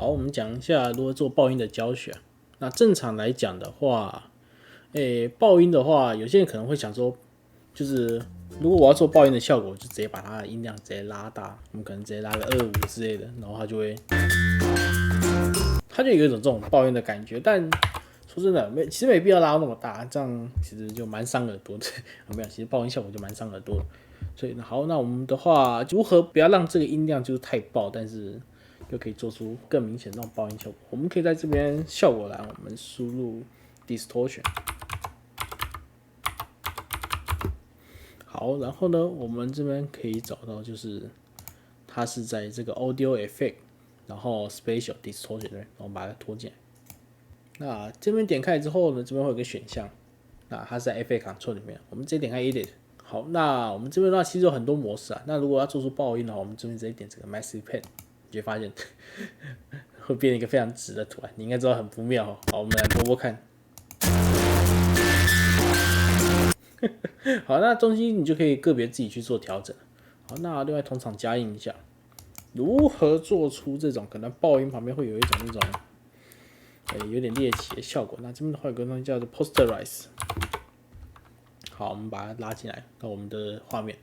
好，我们讲一下如何做爆音的教学。那正常来讲的话，爆音的话，有些人可能会想说，就是如果我要做爆音的效果，就直接把它的音量直接拉大，我们可能直接拉个25之类的，然后它就有一种这种爆音的感觉。但说真的，其实没必要拉到那么大，这样其实就蛮伤耳朵的。没有，其实爆音效果就蛮伤耳朵的。所以好，那我们的话，如何不要让这个音量就是太爆，但是又可以做出更明显的那种爆音效果？我们可以在这边效果栏，我们输入 distortion。好，然后呢，我们这边可以找到，就是它是在这个 audio effect， 然后 spatial distortion 对，然后把它拖进来。那这边点开之后呢，这边会有个选项，那它是在 effect control 里面，我们直接点开 edit。好，那我们这边的话其实有很多模式啊。那如果要做出爆音的话，我们这边直接点这个 massive pen， 你就会发现会变成一个非常直的图案，你应该知道很不妙哦。好，我们来播播看。好，那东西你就可以个别自己去做调整。好，那另外同场加印一下，如何做出这种可能爆音旁边会有一种那种有点猎奇的效果？那这边的话有个东西叫做 posterize。好，我们把它拉进来到我们的画面，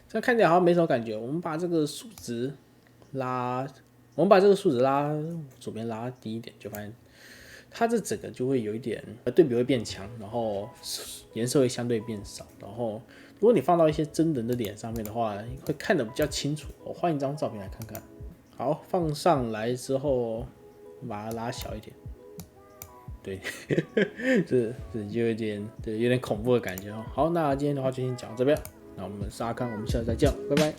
这样看起来好像没什么感觉。我们把这个数值拉左边拉低一点，就发现它这整个就会有一点对比会变强，然后颜色会相对变少。然后如果你放到一些真人的脸上面的话，会看得比较清楚。我换一张照片来看看。好，放上来之后，把它拉小一点。对，这就有点恐怖的感觉哦。好，那今天的话就先讲到这边。那我们是阿康，我们下次再见，拜拜。